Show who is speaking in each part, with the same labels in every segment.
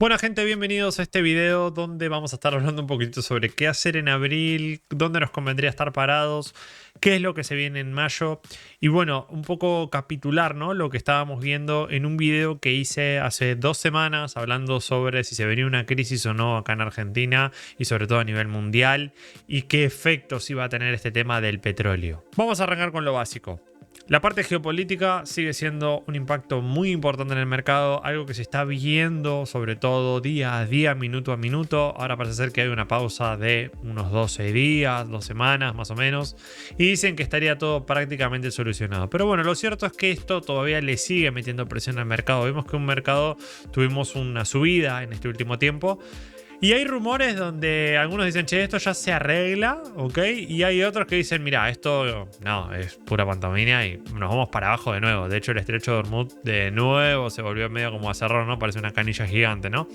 Speaker 1: Bueno, gente, bienvenidos a este video donde vamos a estar hablando un poquito sobre qué hacer en abril, dónde nos convendría estar parados, qué es lo que se viene en mayo y bueno, un poco capitular, ¿no? Lo que estábamos viendo en un video que hice hace 2 semanas hablando sobre si se venía una crisis o no acá en Argentina y sobre todo a nivel mundial y qué efectos iba a tener este tema del petróleo. Vamos a arrancar con lo básico. La parte geopolítica sigue siendo un impacto muy importante en el mercado, algo que se está viendo sobre todo día a día, minuto a minuto. Ahora parece ser que hay una pausa de unos 12 días, 2 semanas más o menos, y dicen que estaría todo prácticamente solucionado. Pero bueno, lo cierto es que esto todavía le sigue metiendo presión al mercado. Vemos que un mercado tuvimos una subida en este último tiempo. Y hay rumores donde algunos dicen, che, esto ya se arregla, ¿ok? Y hay otros que dicen, mira, esto no, es pura pantomima y nos vamos para abajo de nuevo. De hecho, el estrecho de Hormuz de nuevo se volvió medio como a cerrar, ¿no? Parece una canilla gigante, ¿no?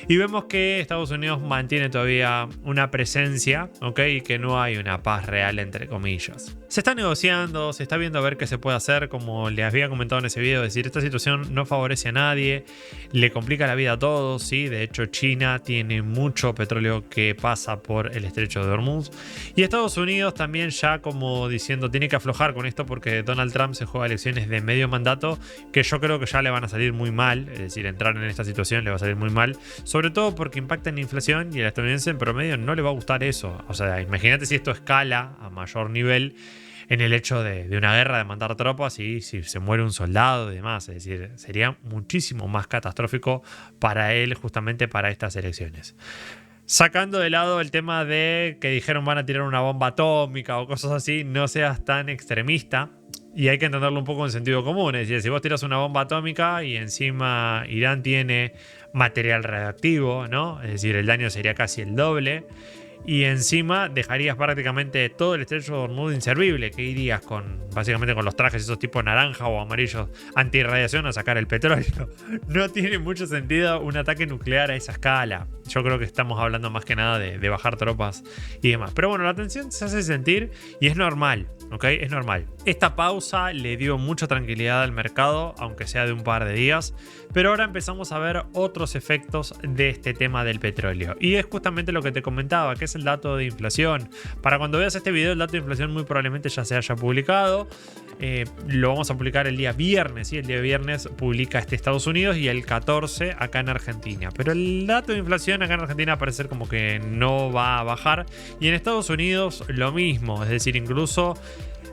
Speaker 1: Y vemos que Estados Unidos mantiene todavía una presencia, ¿ok? Y que no hay una paz real, entre comillas. Se está negociando, se está viendo a ver qué se puede hacer, como les había comentado en ese video, es decir, esta situación no favorece a nadie, le complica la vida a todos, ¿sí? De hecho, China tiene mucho petróleo que pasa por el estrecho de Hormuz y Estados Unidos también ya como diciendo tiene que aflojar con esto porque Donald Trump se juega elecciones de medio mandato que yo creo que ya le van a salir muy mal, es decir, entrar en esta situación le va a salir muy mal, sobre todo porque impacta en la inflación y al estadounidense en promedio no le va a gustar eso. O sea, imagínate si esto escala a mayor nivel en el hecho de una guerra, de mandar tropas y si se muere un soldado y demás. Es decir, sería muchísimo más catastrófico para él justamente para estas elecciones. Sacando de lado el tema de que dijeron van a tirar una bomba atómica o cosas así, no seas tan extremista. Y hay que entenderlo un poco en sentido común. Es decir, si vos tiras una bomba atómica y encima Irán tiene material radioactivo, ¿no? Es decir, el daño sería casi el doble. Y encima dejarías prácticamente todo el estrecho de Hormuz inservible. ¿Qué irías con, básicamente con los trajes esos tipo naranja o amarillos antirradiación a sacar el petróleo? No tiene mucho sentido un ataque nuclear a esa escala. Yo creo que estamos hablando más que nada de bajar tropas y demás. Pero bueno, la tensión se hace sentir y es normal, ¿ok? Es normal. Esta pausa le dio mucha tranquilidad al mercado, aunque sea de un par de días. Pero ahora empezamos a ver otros efectos de este tema del petróleo. Y es justamente lo que te comentaba, que es el dato de inflación. Para cuando veas este video, el dato de inflación muy probablemente ya se haya publicado. Lo vamos a publicar el día viernes, ¿sí? El día viernes publica Estados Unidos y el 14 acá en Argentina. Pero el dato de inflación acá en Argentina parece ser como que no va a bajar. Y en Estados Unidos lo mismo, es decir, incluso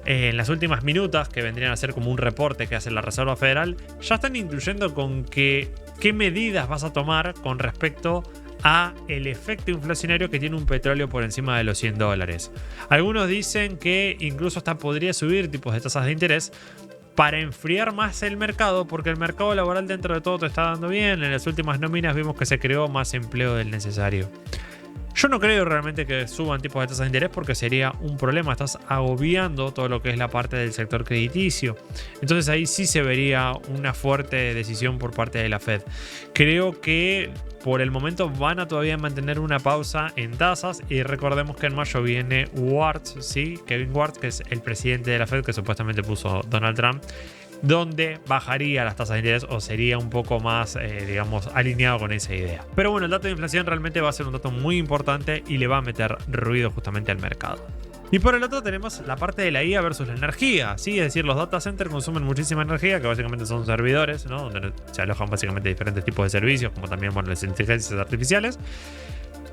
Speaker 1: en las últimas minutas, que vendrían a ser como un reporte que hace la Reserva Federal, ya están incluyendo con qué medidas vas a tomar con respecto a el efecto inflacionario que tiene un petróleo por encima de los $100. Algunos dicen que incluso hasta podría subir tipos de tasas de interés para enfriar más el mercado, porque el mercado laboral dentro de todo te está dando bien. En las últimas nóminas vimos que se creó más empleo del necesario. Yo no creo realmente que suban tipos de tasas de interés porque sería un problema. Estás agobiando todo lo que es la parte del sector crediticio. Entonces ahí sí se vería una fuerte decisión por parte de la Fed. Creo que por el momento van a todavía mantener una pausa en tasas y recordemos que en mayo viene Warts, ¿sí? Kevin Warts, que es el presidente de la Fed que supuestamente puso Donald Trump, donde bajaría las tasas de interés o sería un poco más, digamos, alineado con esa idea. Pero bueno, el dato de inflación realmente va a ser un dato muy importante y le va a meter ruido justamente al mercado. Y por el otro tenemos la parte de la IA versus la energía, ¿sí? Es decir, los data centers consumen muchísima energía, que básicamente son servidores, ¿no? Donde se alojan básicamente diferentes tipos de servicios, como también, bueno, las inteligencias artificiales.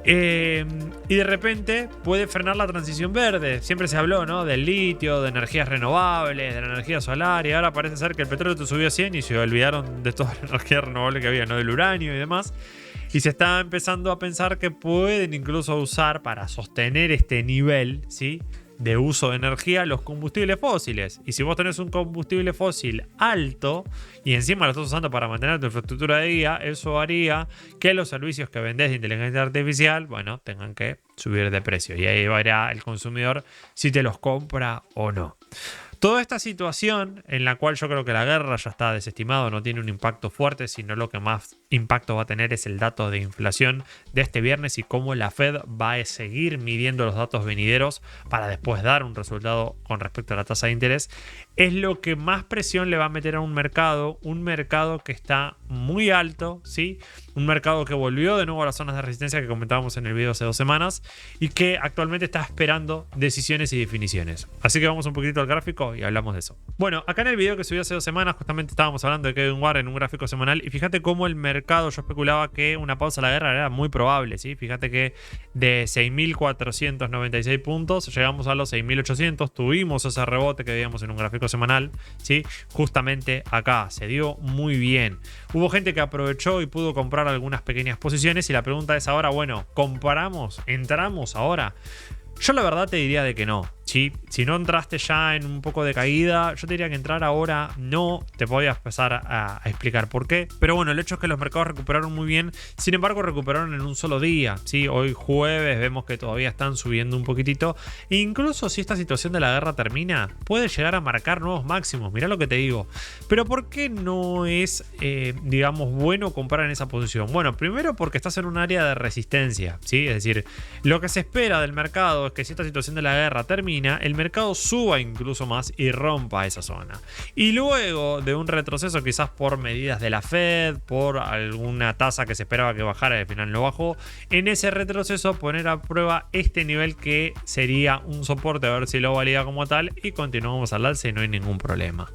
Speaker 1: Y de repente puede frenar la transición verde. Siempre se habló, ¿no? Del litio, de energías renovables, de la energía solar. Y ahora parece ser que el petróleo te subió a 100 y se olvidaron de toda la energía renovable que había, ¿no? Del uranio y demás. Y se está empezando a pensar que pueden incluso usar para sostener este nivel, ¿sí?, de uso de energía los combustibles fósiles. Y si vos tenés un combustible fósil alto y encima lo estás usando para mantener tu infraestructura de guía, eso haría que los servicios que vendés de inteligencia artificial, bueno, tengan que subir de precio. Y ahí verá el consumidor si te los compra o no. Toda esta situación en la cual yo creo que la guerra ya está desestimado, no tiene un impacto fuerte, sino lo que más impacto va a tener es el dato de inflación de este viernes y cómo la Fed va a seguir midiendo los datos venideros para después dar un resultado con respecto a la tasa de interés, es lo que más presión le va a meter a un mercado que está muy alto, ¿sí? Un mercado que volvió de nuevo a las zonas de resistencia que comentábamos en el video hace 2 semanas y que actualmente está esperando decisiones y definiciones. Así que vamos un poquito al gráfico y hablamos de eso. Bueno, acá en el video que subí hace 2 semanas justamente estábamos hablando de Kevin Warren en un gráfico semanal y fíjate cómo el mercado, yo especulaba que una pausa a la guerra era muy probable, ¿sí? Fíjate que de 6.496 puntos llegamos a los 6.800, tuvimos ese rebote que veíamos en un gráfico semanal, ¿sí? Justamente acá se dio muy bien. Hubo gente que aprovechó y pudo comprar algunas pequeñas posiciones y la pregunta es ahora, bueno, ¿comparamos? ¿Entramos ahora? Yo la verdad te diría de que no, ¿sí? Si no entraste ya en un poco de caída, yo te diría que entrar ahora no. Te voy a empezar a explicar por qué. Pero bueno, el hecho es que los mercados recuperaron muy bien. Sin embargo, recuperaron en un solo día, ¿sí? Hoy jueves vemos que todavía están subiendo un poquitito. E incluso si esta situación de la guerra termina, puede llegar a marcar nuevos máximos. Mirá lo que te digo. Pero ¿por qué no es, digamos, bueno comprar en esa posición? Bueno, primero porque estás en un área de resistencia, ¿sí? Es decir, lo que se espera del mercado es que si esta situación de la guerra termina, el mercado suba incluso más y rompa esa zona. Y luego de un retroceso quizás por medidas de la Fed, por alguna tasa que se esperaba que bajara y al final no bajó, en ese retroceso poner a prueba este nivel que sería un soporte, a ver si lo valida como tal y continuamos al alza y no hay ningún problema.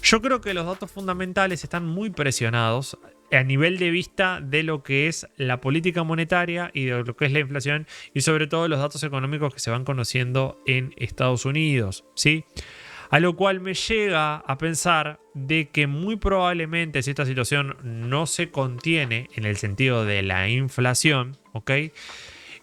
Speaker 1: Yo creo que los datos fundamentales están muy presionados a nivel de vista de lo que es la política monetaria y de lo que es la inflación y sobre todo los datos económicos que se van conociendo en Estados Unidos, ¿sí? A lo cual me llega a pensar de que muy probablemente si esta situación no se contiene en el sentido de la inflación, ¿ok?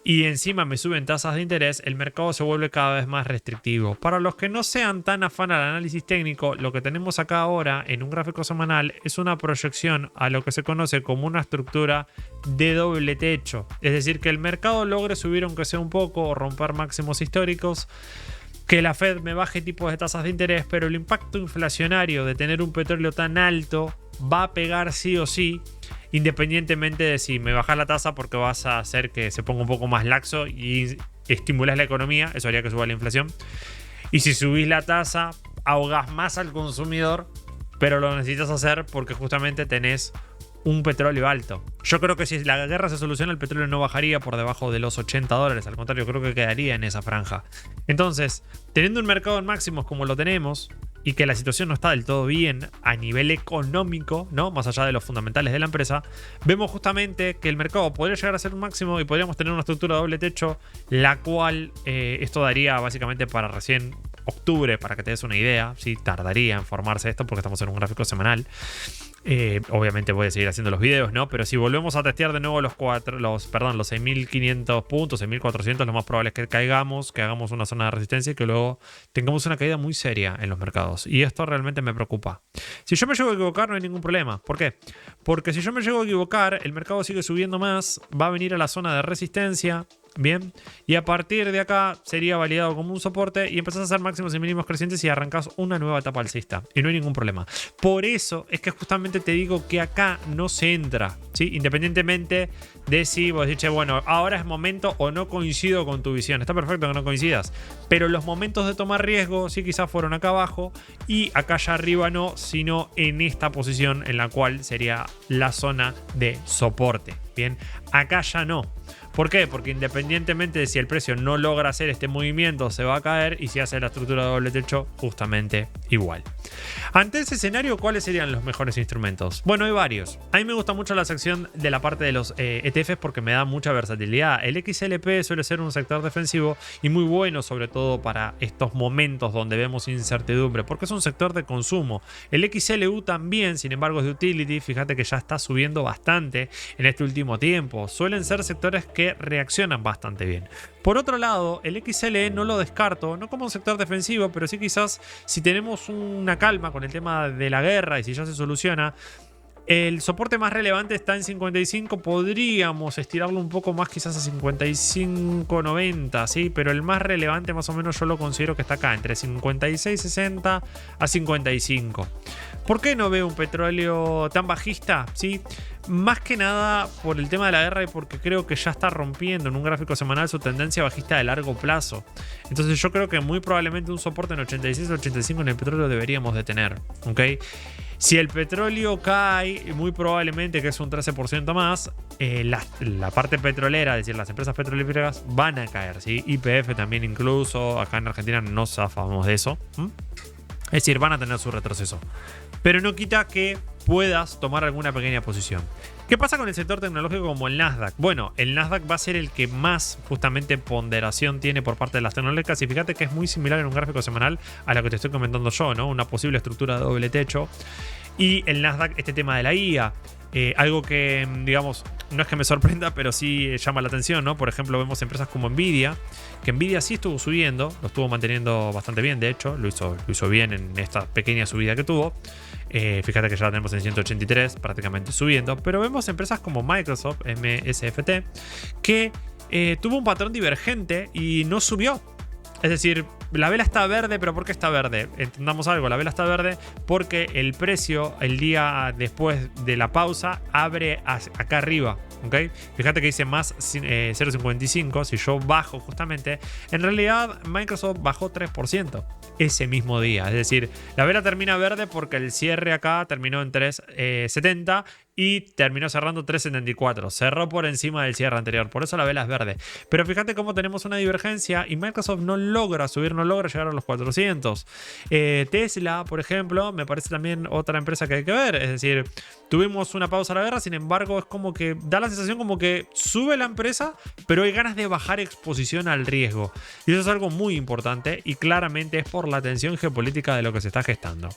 Speaker 1: Y encima me suben tasas de interés, el mercado se vuelve cada vez más restrictivo. Para los que no sean tan afán al análisis técnico, lo que tenemos acá ahora en un gráfico semanal es una proyección a lo que se conoce como una estructura de doble techo. Es decir, que el mercado logre subir aunque sea un poco o romper máximos históricos, que la Fed me baje tipos de tasas de interés, pero el impacto inflacionario de tener un petróleo tan alto va a pegar sí o sí, independientemente de si me bajas la tasa porque vas a hacer que se ponga un poco más laxo y estimulas la economía, eso haría que suba la inflación. Y si subís la tasa, ahogás más al consumidor, pero lo necesitas hacer porque justamente tenés un petróleo alto. Yo creo que si la guerra se soluciona, el petróleo no bajaría por debajo de los $80, al contrario, creo que quedaría en esa franja. Entonces, teniendo un mercado en máximos como lo tenemos, y que la situación no está del todo bien a nivel económico, ¿no? Más allá de los fundamentales de la empresa, vemos justamente que el mercado podría llegar a ser un máximo y podríamos tener una estructura de doble techo, la cual esto daría básicamente para recién octubre, para que te des una idea, ¿sí? Tardaría en formarse esto porque estamos en un gráfico semanal. Obviamente voy a seguir haciendo los videos, ¿no? Pero si volvemos a testear de nuevo los 6.500 puntos, 6.400, lo más probable es que caigamos, que hagamos una zona de resistencia y que luego tengamos una caída muy seria en los mercados. Y esto realmente me preocupa. Si yo me llego a equivocar, no hay ningún problema. ¿Por qué? Porque si yo me llego a equivocar, el mercado sigue subiendo más, va a venir a la zona de resistencia. Bien, y a partir de acá sería validado como un soporte y empezás a hacer máximos y mínimos crecientes y arrancás una nueva etapa alcista y no hay ningún problema. Por eso es que justamente te digo que acá no se entra, ¿sí? Independientemente de si vos dices, bueno, ahora es momento o no coincido con tu visión. Está perfecto que no coincidas, pero los momentos de tomar riesgo sí quizás fueron acá abajo y acá allá arriba no, sino en esta posición en la cual sería la zona de soporte. Bien, acá ya no. ¿Por qué? Porque independientemente de si el precio no logra hacer este movimiento, se va a caer y si hace la estructura de doble techo, justamente igual. Ante ese escenario, ¿cuáles serían los mejores instrumentos? Bueno, hay varios. A mí me gusta mucho la sección de la parte de los ETFs porque me da mucha versatilidad. El XLP suele ser un sector defensivo y muy bueno, sobre todo para estos momentos donde vemos incertidumbre, porque es un sector de consumo. El XLU también, sin embargo, es de utility. Fíjate que ya está subiendo bastante en este último tiempo. Suelen ser sectores que reaccionan bastante bien. Por otro lado, el XLE no lo descarto, no como un sector defensivo, pero sí quizás si tenemos una calma con el tema de la guerra y si ya se soluciona, El soporte más relevante está en 55, podríamos estirarlo un poco más quizás a 55.90, ¿sí? Pero el más relevante más o menos yo lo considero que está acá, entre 56.60 a 55. ¿Por qué no veo un petróleo tan bajista? ¿Sí? Más que nada por el tema de la guerra y porque creo que ya está rompiendo en un gráfico semanal su tendencia bajista de largo plazo. Entonces yo creo que muy probablemente un soporte en 86 o 85 en el petróleo deberíamos de tener, ¿ok? Si el petróleo cae, muy probablemente que es un 13% más, la parte petrolera, es decir, las empresas petrolíferas van a caer, ¿sí? YPF también incluso, acá en Argentina no zafamos de eso. Es decir, van a tener su retroceso. Pero no quita que puedas tomar alguna pequeña posición. ¿Qué pasa con el sector tecnológico como el Nasdaq? Bueno, el Nasdaq va a ser el que más justamente ponderación tiene por parte de las tecnológicas y fíjate que es muy similar en un gráfico semanal a lo que te estoy comentando yo, ¿no? Una posible estructura de doble techo. Y el Nasdaq, este tema de la IA, algo que, digamos, no es que me sorprenda, pero sí llama la atención, ¿no? Por ejemplo, vemos empresas como Nvidia, que Nvidia sí estuvo subiendo, lo estuvo manteniendo bastante bien, de hecho, lo hizo bien en esta pequeña subida que tuvo. Fíjate que ya la tenemos en 183, prácticamente subiendo, pero vemos empresas como Microsoft, MSFT, que tuvo un patrón divergente y no subió. Es decir, la vela está verde, pero ¿por qué está verde? Entendamos algo, la vela está verde porque el precio el día después de la pausa abre acá arriba, ¿ok? Fíjate que dice más 0.55, si yo bajo justamente, en realidad Microsoft bajó 3% ese mismo día. Es decir, la vela termina verde porque el cierre acá terminó en 3.70 y terminó cerrando 3.74. Cerró por encima del cierre anterior, por eso la vela es verde. Pero fíjate cómo tenemos una divergencia y Microsoft no logra subir, no logra llegar a los 400. Tesla, por ejemplo, me parece también otra empresa que hay que ver. Es decir, tuvimos una pausa a la guerra, sin embargo, es como que da la sensación como que sube la empresa, pero hay ganas de bajar exposición al riesgo. Y eso es algo muy importante y claramente es por la tensión geopolítica de lo que se está gestando.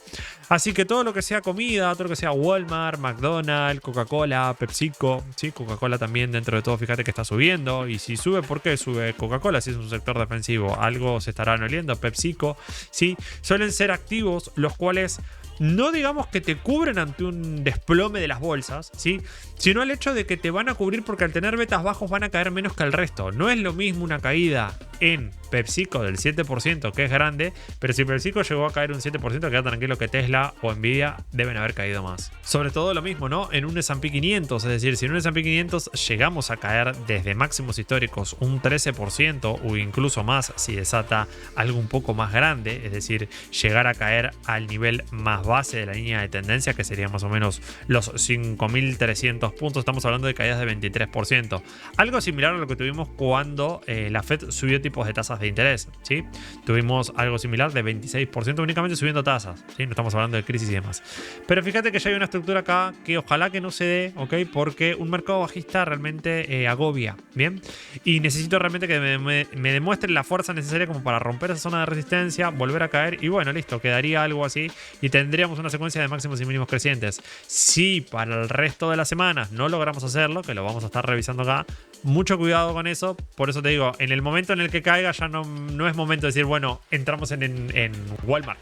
Speaker 1: Así que todo lo que sea comida, todo lo que sea Walmart, McDonald's, Coca-Cola, PepsiCo, ¿sí? Coca-Cola también dentro de todo, fíjate que está subiendo. Y si sube, ¿por qué sube Coca-Cola? Si es un sector defensivo, algo se estarán oliendo. PepsiCo, ¿sí? Suelen ser activos los cuales no digamos que te cubren ante un desplome de las bolsas, ¿sí? Sino el hecho de que te van a cubrir porque al tener betas bajos van a caer menos que el resto. No es lo mismo una caída en PepsiCo del 7%, que es grande, pero si PepsiCo llegó a caer un 7%, queda tranquilo que Tesla o Nvidia deben haber caído más. Sobre todo lo mismo, ¿no? En un S&P 500, es decir, si en un S&P 500 llegamos a caer desde máximos históricos un 13% o incluso más si desata algo un poco más grande, es decir, llegar a caer al nivel más base de la línea de tendencia, que sería más o menos los 5.300 puntos, estamos hablando de caídas de 23%. Algo similar a lo que tuvimos cuando la Fed subió tipos de tasas de interés, ¿sí? Tuvimos algo similar de 26% únicamente subiendo tasas, ¿sí? No estamos hablando de crisis y demás. Pero fíjate que ya hay una estructura acá que ojalá que no se dé, ¿ok? Porque un mercado bajista realmente agobia, ¿bien? Y necesito realmente que me demuestre la fuerza necesaria como para romper esa zona de resistencia, volver a caer y bueno, listo, quedaría algo así y tendríamos una secuencia de máximos y mínimos crecientes. Si para el resto de las semanas no logramos hacerlo, que lo vamos a estar revisando acá, mucho cuidado con eso. Por eso te digo, en el momento en el que caiga ya no es momento de decir, bueno, entramos en Walmart.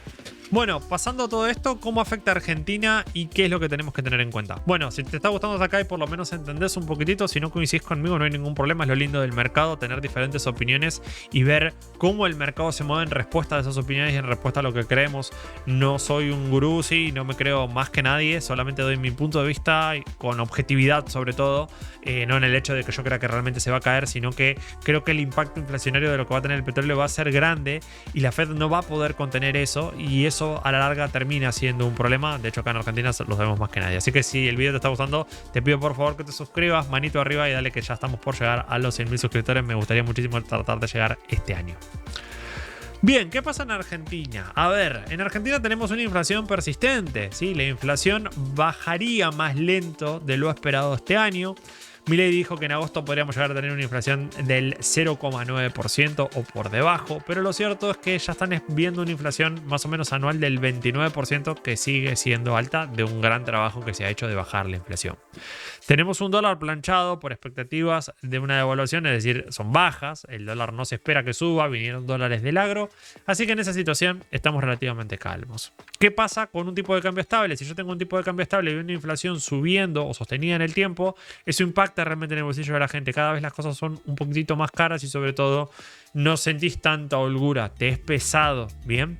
Speaker 1: Bueno, pasando todo esto, ¿cómo afecta a Argentina y qué es lo que tenemos que tener en cuenta? Bueno, si te está gustando hasta acá y por lo menos entendés un poquitito, si no coincidís conmigo no hay ningún problema, es lo lindo del mercado, tener diferentes opiniones y ver cómo el mercado se mueve en respuesta a esas opiniones y en respuesta a lo que creemos. No soy un gurú, sí, no me creo más que nadie, solamente doy mi punto de vista y con objetividad sobre todo, no en el hecho de que yo crea que realmente se va a caer, sino que creo que el impacto inflacionario de lo que va a tener el petróleo va a ser grande y la Fed no va a poder contener eso y eso a la larga termina siendo un problema. De hecho acá en Argentina lo sabemos más que nadie, así que si el video te está gustando te pido por favor que te suscribas, manito arriba y dale que ya estamos por llegar a los 100.000 suscriptores. Me gustaría muchísimo tratar de llegar este año. Bien, ¿qué pasa en Argentina? A ver, en Argentina tenemos una inflación persistente, ¿sí? La inflación bajaría más lento de lo esperado este año. Milei dijo que en agosto podríamos llegar a tener una inflación del 0,9% o por debajo, pero lo cierto es que ya están viendo una inflación más o menos anual del 29%, que sigue siendo alta, de un gran trabajo que se ha hecho de bajar la inflación. Tenemos un dólar planchado por expectativas de una devaluación, es decir, son bajas, el dólar no se espera que suba, vinieron dólares del agro, así que en esa situación estamos relativamente calmos. ¿Qué pasa con un tipo de cambio estable? Si yo tengo un tipo de cambio estable y una inflación subiendo o sostenida en el tiempo, eso impacta realmente en el bolsillo de la gente. Cada vez las cosas son un poquitito más caras y sobre todo no sentís tanta holgura, te es pesado, ¿bien?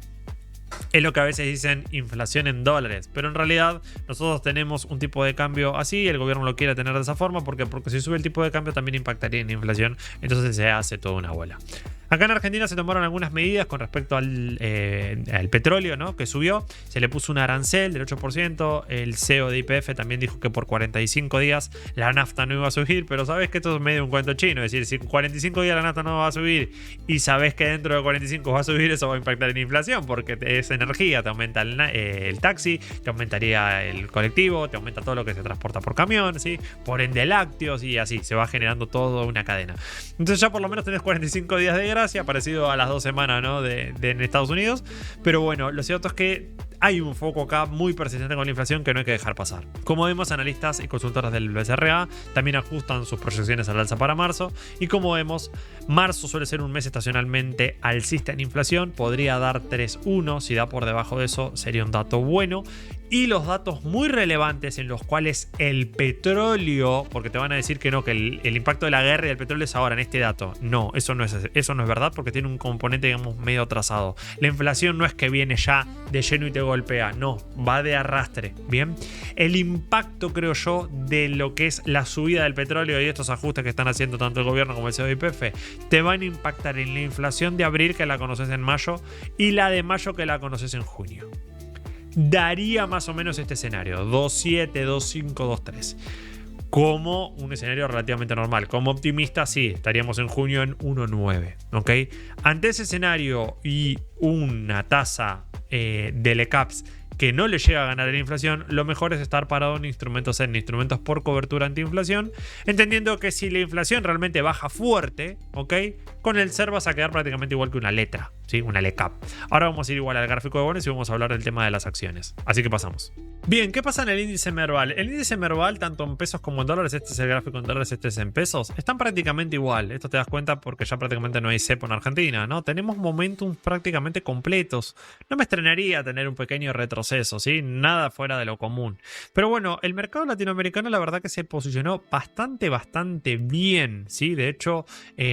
Speaker 1: Es lo que a veces dicen inflación en dólares, pero en realidad nosotros tenemos un tipo de cambio así, el gobierno lo quiere tener de esa forma, porque si sube el tipo de cambio también impactaría en la inflación, entonces se hace toda una bola. Acá en Argentina se tomaron algunas medidas con respecto al petróleo, ¿no? Que subió, se le puso un arancel del 8%, el CEO de YPF también dijo que por 45 días la nafta no iba a subir, pero sabes que esto es medio un cuento chino, es decir, si 45 días la nafta no va a subir y sabes que dentro de 45 va a subir, eso va a impactar en la inflación, porque es energía, te aumenta el taxi, te aumentaría el colectivo, te aumenta todo lo que se transporta por camión, ¿sí? Por ende lácteos y así, se va generando toda una cadena. Entonces ya por lo menos tenés 45 días de gracia, parecido a las 2 semanas, ¿no? en Estados Unidos, pero bueno, lo cierto es que hay un foco acá muy persistente con la inflación que no hay que dejar pasar. Como vemos, analistas y consultoras del BCRA también ajustan sus proyecciones al alza para marzo, y como vemos, marzo suele ser un mes estacionalmente alcista en inflación, podría dar 3,1, si da por debajo de eso sería un dato bueno. Y los datos muy relevantes en los cuales el petróleo, porque te van a decir que no, que el impacto de la guerra y del petróleo es ahora en este dato. No, eso no es verdad, porque tiene un componente, digamos, medio atrasado. La inflación no es que viene ya de lleno y te golpea, no, va de arrastre. Bien, el impacto, creo yo, de lo que es la subida del petróleo y estos ajustes que están haciendo tanto el gobierno como el CEO de YPF, te van a impactar en la inflación de abril, que la conoces en mayo, y la de mayo, que la conoces en junio. Daría más o menos este escenario, 2,7, 2,5, 2,3. Como un escenario relativamente normal. Como optimista, sí, estaríamos en junio en 1,9. ¿Ok? Ante ese escenario y una tasa de LECAPS que no le llega a ganar la inflación, lo mejor es estar parado en instrumentos por cobertura antiinflación, entendiendo que si la inflación realmente baja fuerte, ¿ok? Con el SER vas a quedar prácticamente igual que una letra, ¿sí? Una LECAP. Ahora vamos a ir igual al gráfico de bonos y vamos a hablar del tema de las acciones. Así que pasamos. Bien, ¿qué pasa en el índice Merval? El índice Merval, tanto en pesos como en dólares, este es el gráfico en dólares, este es en pesos, están prácticamente igual. Esto te das cuenta porque ya prácticamente no hay cepo en Argentina, ¿no? Tenemos momentum prácticamente completos. No me estrenaría tener un pequeño retroceso, ¿sí? Nada fuera de lo común. Pero bueno, el mercado latinoamericano la verdad que se posicionó bastante bien, ¿sí? De hecho,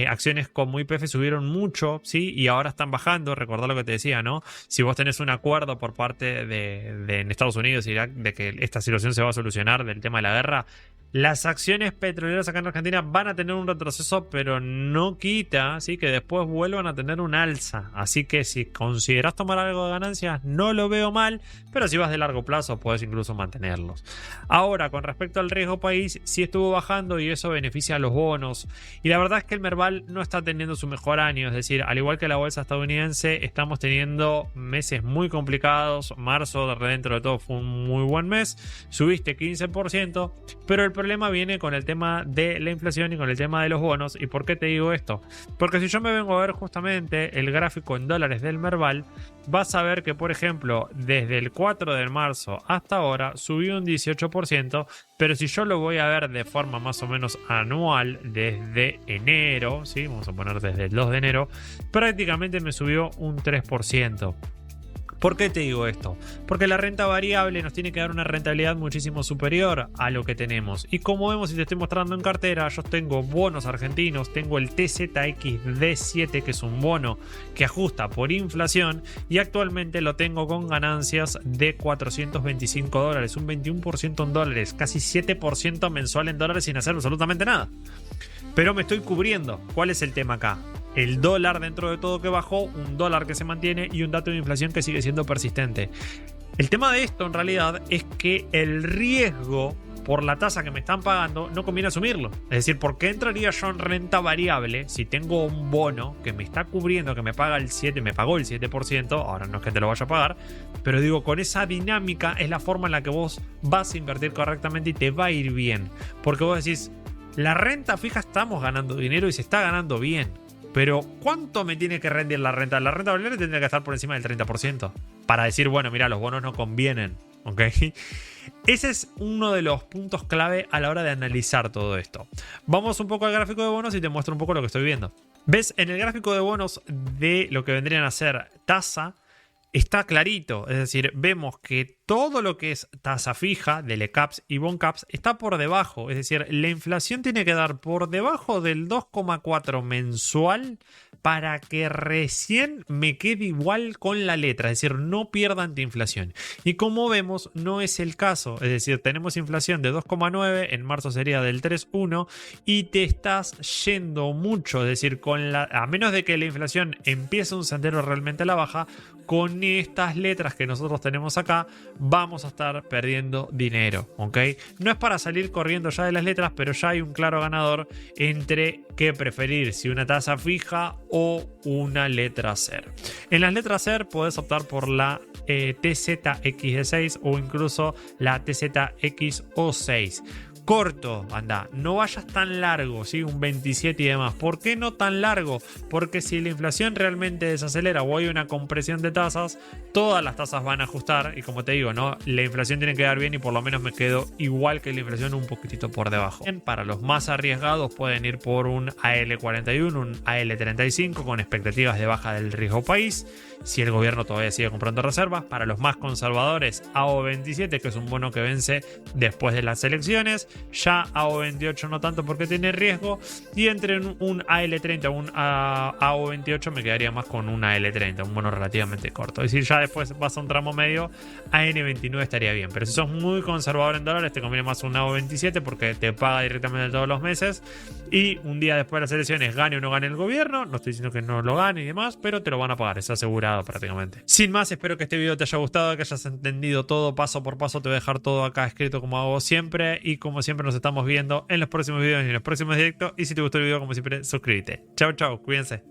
Speaker 1: acciones como YPF subieron mucho, ¿sí? Y ahora están bajando. Recordá lo que te decía, ¿no? Si vos tenés un acuerdo por parte de en Estados Unidos y de que esta situación se va a solucionar del tema de la guerra, las acciones petroleras acá en Argentina van a tener un retroceso, pero no quita, ¿sí? Que después vuelvan a tener un alza. Así que si considerás tomar algo de ganancias, no lo veo mal, pero si vas de largo plazo, puedes incluso mantenerlos. Ahora, con respecto al riesgo país, sí estuvo bajando y eso beneficia a los bonos. Y la verdad es que el Merval no está teniendo su mejor año, es decir, al igual que la bolsa estadounidense, estamos teniendo meses muy complicados. Marzo, dentro de todo, fue un muy buen mes. Subiste 15%, pero el problema viene con el tema de la inflación y con el tema de los bonos. ¿Y por qué te digo esto? Porque si yo me vengo a ver justamente el gráfico en dólares del Merval, vas a ver que, por ejemplo, desde el 4 de marzo hasta ahora subió un 18%, pero si yo lo voy a ver de forma más o menos anual, desde enero, ¿sí? Vamos a poner desde el 2 de enero, prácticamente me subió un 3%. ¿Por qué te digo esto? Porque la renta variable nos tiene que dar una rentabilidad muchísimo superior a lo que tenemos. Y como vemos, si te estoy mostrando en cartera, yo tengo bonos argentinos, tengo el TZXD7, que es un bono que ajusta por inflación, y actualmente lo tengo con ganancias de $425, un 21% en dólares, casi 7% mensual en dólares sin hacer absolutamente nada. Pero me estoy cubriendo. ¿Cuál es el tema acá? El dólar dentro de todo que bajó, un dólar que se mantiene y un dato de inflación que sigue siendo persistente. El tema de esto en realidad es que el riesgo por la tasa que me están pagando no conviene asumirlo. Es decir, ¿por qué entraría yo en renta variable si tengo un bono que me está cubriendo, que me paga el 7%, me pagó el 7%, ahora no es que te lo vaya a pagar, pero digo, con esa dinámica es la forma en la que vos vas a invertir correctamente y te va a ir bien. Porque vos decís, La renta fija estamos ganando dinero y se está ganando bien. Pero ¿cuánto me tiene que rendir la renta? La renta variable tendría que estar por encima del 30%. Para decir, bueno, mira, los bonos no convienen. ¿Ok? Ese es uno de los puntos clave a la hora de analizar todo esto. Vamos un poco al gráfico de bonos y te muestro un poco lo que estoy viendo. ¿Ves? En el gráfico de bonos de lo que vendrían a ser tasa, está clarito. Es decir, vemos que todo lo que es tasa fija de LECAPS y BONCAPS está por debajo. Es decir, la inflación tiene que dar por debajo del 2,4 mensual para que recién me quede igual con la letra, es decir, no pierda ante inflación. Y como vemos, no es el caso, es decir, tenemos inflación de 2,9, en marzo sería del 3,1 y te estás yendo mucho, es decir, a menos de que la inflación empiece un sendero realmente a la baja, con estas letras que nosotros tenemos acá, vamos a estar perdiendo dinero, ¿ok? No es para salir corriendo ya de las letras, pero ya hay un claro ganador entre qué preferir, si una tasa fija o una letra SER. En las letras SER podés optar por la TZXD6 o incluso la TZXO6. Corto, anda, no vayas tan largo, ¿sí? Un 27 y demás. ¿Por qué no tan largo? Porque si la inflación realmente desacelera o hay una compresión de tasas, todas las tasas van a ajustar y como te digo, ¿no? La inflación tiene que dar bien y por lo menos me quedo igual que la inflación, un poquitito por debajo. Para los más arriesgados pueden ir por un AL41, un AL35 con expectativas de baja del riesgo país, si el gobierno todavía sigue comprando reservas. Para los más conservadores, AO27, que es un bono que vence después de las elecciones. Ya AO28 no tanto porque tiene riesgo, y entre un AL30 o un AO28 me quedaría más con un AL30, un bono relativamente corto. Es decir, ya después vas a un tramo medio, AN29 estaría bien, pero si sos muy conservador en dólares te conviene más un AO27 porque te paga directamente todos los meses y un día después de las elecciones, gane o no gane el gobierno, no estoy diciendo que no lo gane y demás, pero te lo van a pagar, es asegurado prácticamente. Sin más, espero que este video te haya gustado, que hayas entendido todo paso por paso. Te voy a dejar todo acá escrito como hago siempre, y como siempre nos estamos viendo en los próximos videos y en los próximos directos. Y si te gustó el video, como siempre, suscríbete. Chao, chao, cuídense.